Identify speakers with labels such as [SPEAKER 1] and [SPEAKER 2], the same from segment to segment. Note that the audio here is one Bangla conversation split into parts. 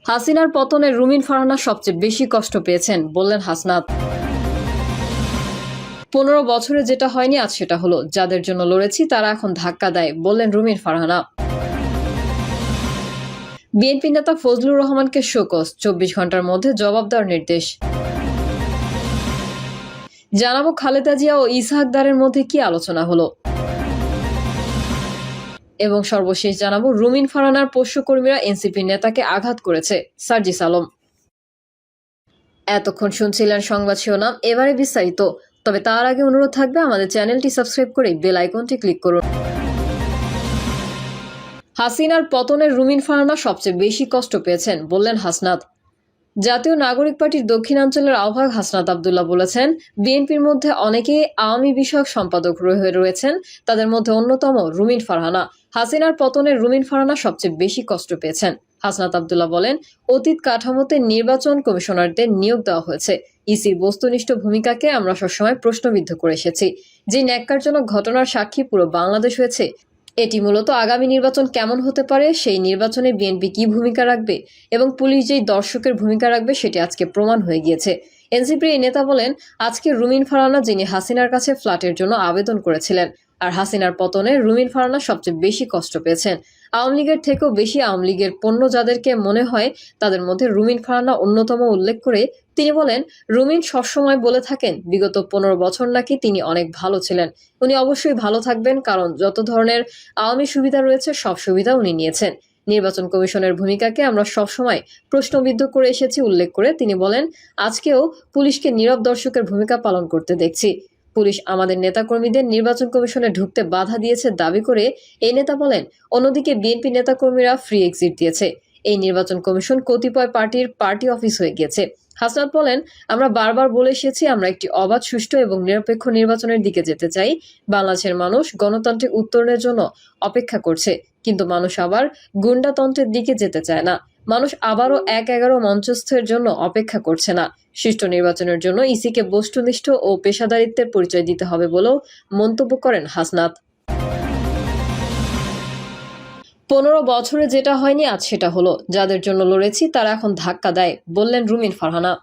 [SPEAKER 1] হাসিনার পতনে রুমিন ফারহানা সবচেয়ে বেশি কষ্ট পেয়েছেন বললেন হাসনাত। 15 বছরে যেটা হয়নি আজ সেটা হলো, যাদের জন্য লড়েছি তারা এখন ধাক্কা দেয় বললেন রুমিন ফারহানা। বিএনপি নেতা ফজলুর রহমানকে শোকজ, 24 ঘন্টার মধ্যে জবাব দেওয়ার নির্দেশ। জানাবো খালেদা জিয়া ও ইসহাকদারের মধ্যে কি আলোচনা হলো, এবং সর্বশেষ জানাবো রুমিন ফারহানার পোষ্যকর্মীরা এনসিপি নেতাকে আঘাত করেছে সার্জিস আলম। এতক্ষণ শুনছিলেন সংবাদ শিরোনাম, এবারে বিস্তারিত। তবে তার আগে অনুরোধ থাকবে আমাদের চ্যানেলটি সাবস্ক্রাইব করে বেল আইকনটি ক্লিক করুন। হাসিনার পতনে রুমিন ফারহানা সবচেয়ে বেশি কষ্ট পেয়েছেন বললেন হাসনাত। জাতীয় নাগরিক পার্টির দক্ষিণাঞ্চলের আহ্বায়ক হাসনাত আব্দুল্লাহ বলেছেন, বিএনপির মধ্যে অনেকেই আওয়ামী বিষয়ক সম্পাদক হয়ে রয়েছেন, তাদের মধ্যে অন্যতম রুমিন ফারহানা। হাসিনার পতনে রুমিন ফারহানা সবচেয়ে বেশি কষ্ট পেয়েছেন। হাসনাত আব্দুল্লাহ বলেন, অতীত কাঠামোতে নির্বাচন কমিশনারদের নিয়োগ দেওয়া হয়েছে। ইসির বস্তুনিষ্ঠ ভূমিকাকে আমরা সবসময় প্রশ্নবিদ্ধ করে এসেছি। যে ন্যাক্কারজনক ঘটনার সাক্ষী পুরো বাংলাদেশ হয়েছে, এটি মূলত আগামী নির্বাচন কেমন হতে পারে, সেই নির্বাচনে বিএনপি কি ভূমিকা রাখবে এবং পুলিশ যেই দর্শকের ভূমিকা রাখবে সেটি আজকে প্রমাণ হয়ে গিয়েছে। এনসিপির এই নেতা বলেন, আজকে রুমিন ফারহানা যিনি হাসিনার কাছে ফ্ল্যাটের জন্য আবেদন করেছিলেন, আর হাসিনার পতনে রুমিন ফারহানা সবচেয়ে বেশি কষ্ট পেয়েছেন। আওয়ামী লীগের থেকেও বেশি আওয়ামী লীগের পণ্য যাদেরকে মনে হয়, তাদের মধ্যে রুমিন ফারহানা অন্যতম উল্লেখ করে তিনি বলেন, রুমিন সবসময় বলে থাকেন বিগত 15 বছর নাকি তিনি অনেক ভালো ছিলেন। উনি অবশ্যই ভালো থাকবেন, কারণ যত ধরনের আওয়ামী সুবিধা রয়েছে সব সুবিধা উনি নিয়েছেন। নির্বাচন কমিশনের ভূমিকাকে আমরা সবসময় প্রশ্নবিদ্ধ করে এসেছি উল্লেখ করে তিনি বলেন, আজকেও পুলিশকে নীরব দর্শকের ভূমিকা পালন করতে দেখছি। পুলিশ আমাদের নেতাকর্মীদের নির্বাচন কমিশনে ঢুকতে বাধা দিয়েছে দাবি করে এই নেতা বলেন, অন্যদিকে বিএনপি নেতাকর্মীরা ফ্রি এক্সিট দিয়েছে। এই নির্বাচন কমিশন কতিপয় পার্টির পার্টি অফিস হয়ে গিয়েছে। হাসনাত বলেন, আমরা বারবার বলে এসেছি আমরা একটি অবাধ, সুষ্ঠু এবং নিরপেক্ষ নির্বাচনের দিকে যেতে চাই। বাংলাদেশের মানুষ গণতান্ত্রিক উত্তরণের জন্য অপেক্ষা করছে, কিন্তু মানুষ আবার গুন্ডাতন্ত্রের দিকে যেতে চায় না। মানুষ আবারও 1-11 মঞ্চস্থের জন্য অপেক্ষা করছে না। সুষ্ঠু নির্বাচনের জন্য ইসিকে বস্তুনিষ্ঠ ও পেশাদারিত্বের পরিচয় দিতে হবে বলেও মন্তব্য করেন হাসনাত। 15 বছরে যেটা হয়নি আজ সেটা হলো, যাদের জন্য লড়েছি তারা এখন ধাক্কা দেয় বললেন রুমিন ফারহানা।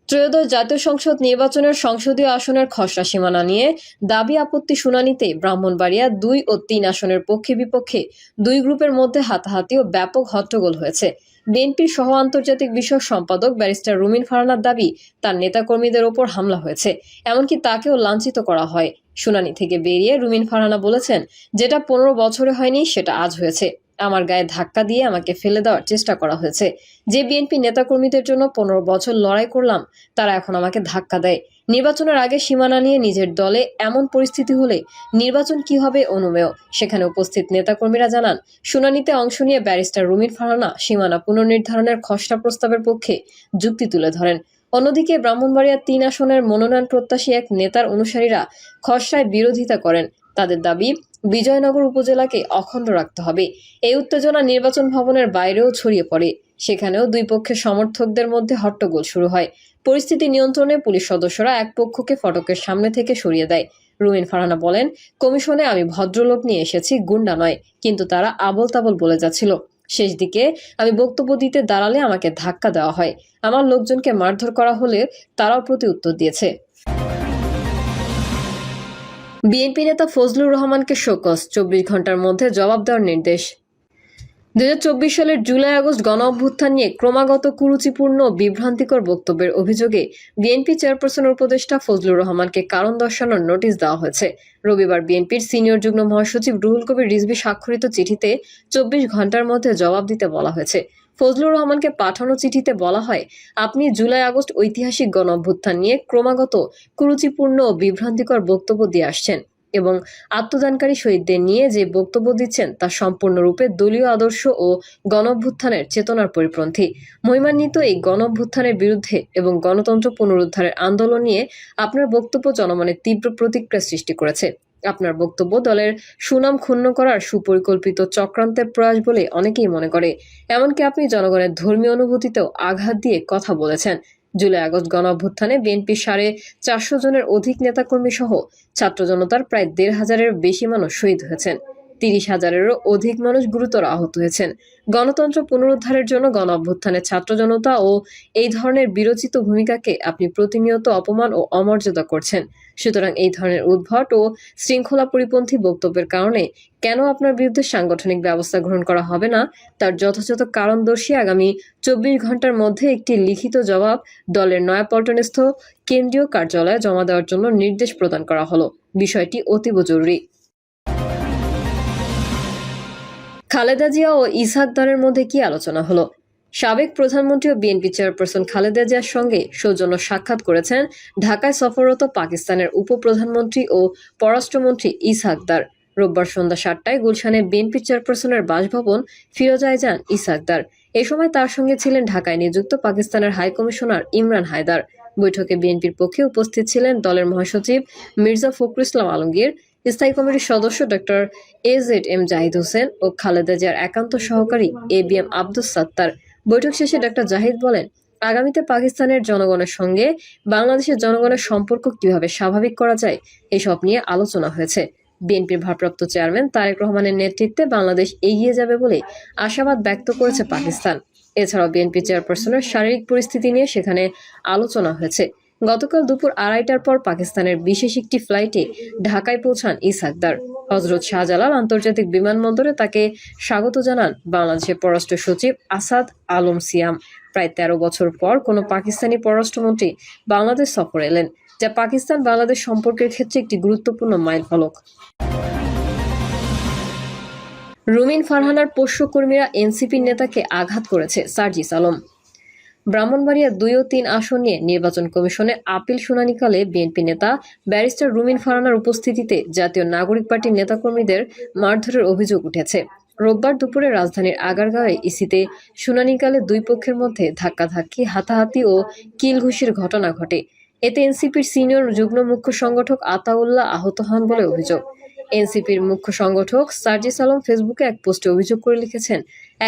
[SPEAKER 1] ত্রয়োদশ জাতীয় সংসদ নির্বাচনের সংসদীয় আসনের খসড়া সীমানা নিয়ে দাবি আপত্তি শুনানিতে ব্রাহ্মণবাড়িয়া 2 ও 3 আসনের পক্ষে বিপক্ষে দুই গ্রুপের মধ্যে হাতাহাতি ও ব্যাপক হট্টগোল হয়েছে। বিএনপির সহ আন্তর্জাতিক বিষয়ক সম্পাদক ব্যারিস্টার রুমিন ফারহানার দাবি, তার নেতাকর্মীদের ওপর হামলা হয়েছে, এমনকি তাকেও লাঞ্ছিত করা হয়। শুনানি থেকে বেরিয়ে রুমিন ফারহানা বলেছেন, যেটা 15 বছরে হয়নি সেটা আজ হয়েছে। আমার গায়ে ধাক্কা দিয়ে আমাকে ফেলে দেওয়ার চেষ্টা করা হয়েছে। যে বিএনপি নেতাকর্মীদের জন্য 15 বছর লড়াই করলাম, তারা এখন আমাকে ধাক্কা দেয়। নির্বাচনের আগে সীমানা নিয়ে নিজের দলে এমন পরিস্থিতি হলে নির্বাচন কি হবে অনুমেয়। সেখানে উপস্থিত নেতাকর্মীরা জানান, শুনানিতে অংশ নিয়ে ব্যারিস্টার রুমিন ফারহানা সীমানা পুনর্নির্ধারণের খসড়া প্রস্তাবের পক্ষে যুক্তি তুলে ধরেন। অন্যদিকে ব্রাহ্মণবাড়িয়া 3 আসনের মনোনয়ন প্রত্যাশী এক নেতার অনুসারীরা খসড়ায় বিরোধিতা করেন। তাদের দাবি, বিজয়নগর উপজেলাকে অখণ্ড রাখতে হবে। এই উত্তেজনা নির্বাচন ভবনের বাইরেও ছড়িয়ে পড়ে। সেখানেও দুই পক্ষের সমর্থকদের মধ্যে হট্টগোল শুরু হয়। পরিস্থিতি নিয়ন্ত্রণে পুলিশ সদস্যরা এক পক্ষকে ফটকের সামনে থেকে সরিয়ে দেয়। রুমিন ফারহানা বলেন, কমিশনে আমি ভদ্রলোক নিয়ে এসেছি, গুন্ডা নয়, কিন্তু তারা আবল তাবল বলে যাচ্ছিল। শেষ দিকে আমি বক্তব্য দিতে দাঁড়ালে আমাকে ধাক্কা দেওয়া হয়। আমার লোকজনকে মারধর করা হলে তারাও প্রতি উত্তর দিয়েছে। বিএনপি নেতা ফজলুর রহমানকে শোকজ, 24 ঘন্টার মধ্যে জবাব দেওয়ার নির্দেশ। 2024 সালের জুলাই-আগস্ট গণ অভ্যুত্থান নিয়ে ক্রমাগত কুরুচিপূর্ণ বিভ্রান্তিকর বক্তব্যের অভিযোগে বিএনপি চেয়ারপারসনের উপদেষ্টা ফজলুর রহমানকে কারণ দর্শানোর নোটিশ দেওয়া হয়েছে। রবিবার বিএনপির সিনিয়র যুগ্ম মহাসচিব রুহুল কবির রিজভী স্বাক্ষরিত চিঠিতে 24 ঘন্টার মধ্যে জবাব দিতে বলা হয়েছে। ফজলুর রহমানকে পাঠানো চিঠিতে বলা হয়, আপনি জুলাই-আগস্ট ঐতিহাসিক গণ অভ্যুত্থান নিয়ে ক্রমাগত কুরুচিপূর্ণ ও বিভ্রান্তিকর বক্তব্য দিয়ে আসছেন এবং আত্মদানকারী শহীদদের নিয়ে যে বক্তব্য দিচ্ছেন তা সম্পূর্ণরূপে দলীয় আদর্শ ও গণঅভ্যুত্থানের চেতনার পরিপন্থী। মহিমান্বিত এই গণঅভ্যুত্থানের বিরুদ্ধে এবং গণতন্ত্র পুনরুদ্ধারের আন্দোলন নিয়ে আপনার বক্তব্য জনমনে তীব্র প্রতিক্রিয়া সৃষ্টি করেছে। আপনার বক্তব্য দলের সুনাম ক্ষুণ্ণ করার সুপরিকল্পিত চক্রান্তের প্রয়াস বলে অনেকেই মনে করে। এমনকি আপনি জনগণের ধর্মীয় অনুভূতিতেও আঘাত দিয়ে কথা বলেছেন। জুলাই-আগস্ট গণ অভ্যুত্থানে বিএনপির 450 জনের অধিক নেতাকর্মী সহ ছাত্র জনতার প্রায় 1,500-এর বেশি মানুষ শহীদ হয়েছেন। 30,000-এরও অধিক মানুষ গুরুতর আহত হয়েছেন। গণতন্ত্র পুনরুদ্ধারের জন্য গণ অভ্যুত্থানের ছাত্র জনতা ও এই ধরনের বিরচিত ভূমিকাকে আপনি প্রতিনিয়ত অপমান ও অমর্যাদা করছেন। সুতরাং এই ধরনের উদ্ভট ও শৃঙ্খলা পরিপন্থী বক্তব্যের কারণে কেন আপনার বিরুদ্ধে সাংগঠনিক ব্যবস্থা গ্রহণ করা হবে না তার যথাযথ কারণ দর্শিয়ে আগামী 24 ঘন্টার মধ্যে একটি লিখিত জবাব দলের নয়াপল্টনস্থ কেন্দ্রীয় কার্যালয়ে জমা দেওয়ার জন্য নির্দেশ প্রদান করা হলো। বিষয়টি অতীব জরুরি। খালেদা জিয়া ও ইসহাক দারের মধ্যে কি আলোচনা হলো? সাবেক প্রধানমন্ত্রী ও বিএনপি চেয়ারপারসন খালেদা জিয়ার সঙ্গে সৌজন্য সাক্ষাৎ করেছেন ঢাকায় সফররত পাকিস্তানের উপপ্রধানমন্ত্রী ও পররাষ্ট্রমন্ত্রী ইসহাক দার। রোববার সন্ধ্যা 7টায় গুলশানে বিএনপি চেয়ারপারসনের বাসভবন ফিরোজায় যান ইসহাক দার। এ সময় তার সঙ্গে ছিলেন ঢাকায় নিযুক্ত পাকিস্তানের হাইকমিশনার ইমরান হায়দার। বৈঠকে বিএনপির পক্ষে উপস্থিত ছিলেন দলের মহাসচিব মির্জা ফখরুল ইসলাম আলমগীর, স্থায়ী কমিটির সদস্য ডক্টর AZM জাহিদ হোসেন ও খালেদা জিয়ার একান্ত সহকারী ABM আব্দুস সাত্তার। বৈঠক শেষে ডক্টর জাহিদ বলেন, আগামীতে পাকিস্তানের জনগণের সঙ্গে বাংলাদেশের জনগণের সম্পর্ক কিভাবে স্বাভাবিক করা যায় এসব নিয়ে আলোচনা হয়েছে। বিএনপির ভারপ্রাপ্ত চেয়ারম্যান তারেক রহমানের নেতৃত্বে বাংলাদেশ এগিয়ে যাবে বলে আশাবাদ ব্যক্ত করেছে পাকিস্তান। এছাড়াও বিএনপি চেয়ারপারসনের শারীরিক পরিস্থিতি নিয়ে সেখানে আলোচনা হয়েছে। গতকাল দুপুর 2:30টার পর পাকিস্তানের বিশেষ একটি ফ্লাইটে ঢাকায় পৌঁছান ইসহাক দার। হযরত শাহজালাল আন্তর্জাতিক বিমানবন্দরে তাকে স্বাগত জানান বাংলাদেশের পররাষ্ট্র সচিব আসাদ আলম সিয়াম। প্রায় 13 বছর পর কোনো পাকিস্তানি পররাষ্ট্রমন্ত্রী বাংলাদেশ সফরে এলেন, যা পাকিস্তান বাংলাদেশ সম্পর্কের ক্ষেত্রে একটি গুরুত্বপূর্ণ মাইলফলক। রুমিন ফারহানার পোষ্যকর্মীরা এনসিপির নেতাকে আঘাত করেছে সার্জিস আলম। ব্রাহ্মণবাড়িয়া 2 ও 3 আসন নিয়ে নির্বাচন কমিশনে আপিল শুনানিকালে বিএনপি নেতা ব্যারিস্টার রুমিন ফারহানার উপস্থিতিতে জাতীয় নাগরিক পার্টির নেতাকর্মীদের মারধরের অভিযোগ উঠেছে। রোববার দুপুরে রাজধানীর আগারগাঁওয়ে ইসিতে শুনানিকালে দুই পক্ষের মধ্যে ধাক্কাধাক্কি, হাতাহাতি ও কিলঘুষির ঘটনা ঘটে। এতে এনসিপির সিনিয়র যুগ্ম মুখ্য সংগঠক আতাউল্লাহ আহত হন বলে অভিযোগ। এনসিপির মুখ্য সংগঠক সার্জিস আলম ফেসবুকে এক পোস্টে অভিযোগ করে লিখেছেন,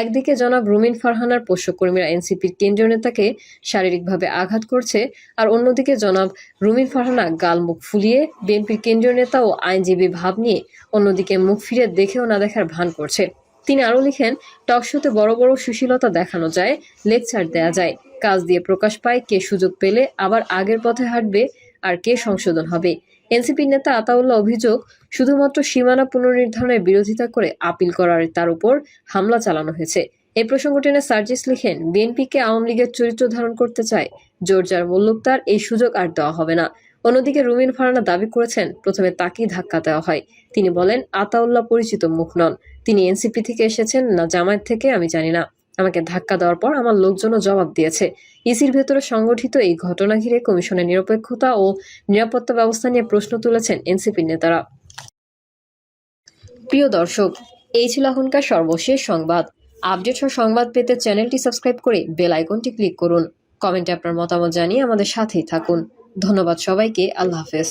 [SPEAKER 1] একদিকে জনাব রুমিন ফারহানার পোষ্যকর্মীরা এনসিপির কেন্দ্রীয় নেতাকে শারীরিকভাবে আঘাত করছে, আর অন্যদিকে জনাব রুমিন ফারহানা গাল মুখ ফুলিয়ে বিএনপির কেন্দ্রীয় নেতা ও আইনজীবী ভাব নিয়ে অন্যদিকে মুখ ফিরে দেখেও না দেখার ভান করছে। তিনি আরও লিখেন, টকশোতে বড় বড় সুশীলতা দেখানো যায়, লেকচার দেয়া যায়, কাজ দিয়ে প্রকাশ পায় কে সুযোগ পেলে আবার আগের পথে হাঁটবে আর কে সংশোধন হবে। এনসিপির নেতা আতাউল্লাহ অভিযোগ, শুধুমাত্র সীমানা পুনর্নির্ধারণের বিরোধিতা করে আপিল করার তার উপর হামলা চালানো হয়েছে। এই প্রসঙ্গ টেনে সার্জিস লিখেন, বিএনপিকে আওয়ামী লীগের চরিত্র ধারণ করতে চায় জোরজার মুল্লুকতার, এই সুযোগ আর দেওয়া হবে না। অন্যদিকে রুমিন ফারহানা দাবি করেছেন, প্রথমে তাকেই ধাক্কা দেওয়া হয়। তিনি বলেন, আতাউল্লাহ পরিচিত মুখ নন, তিনি এনসিপি থেকে এসেছেন না জামায়াত থেকে আমি জানি না। আমাকে ধাক্কা দেওয়ার পর আমার লোকজনও জবাব দিয়েছে। ইসির ভেতরে সংগঠিত এই ঘটনা ঘিরে কমিশনের নিরপেক্ষতা ও নিরাপত্তা ব্যবস্থা নিয়ে প্রশ্ন তুলেছেন এনসিপির নেতারা। প্রিয় দর্শক, এই ছিল এখনকার সর্বশেষ সংবাদ। আপডেট সহ সংবাদ পেতে চ্যানেলটি সাবস্ক্রাইব করে বেল আইকনটি ক্লিক করুন। কমেন্টে আপনার মতামত জানিয়ে আমাদের সাথেই থাকুন। ধন্যবাদ সবাইকে। আল্লাহ হাফেজ।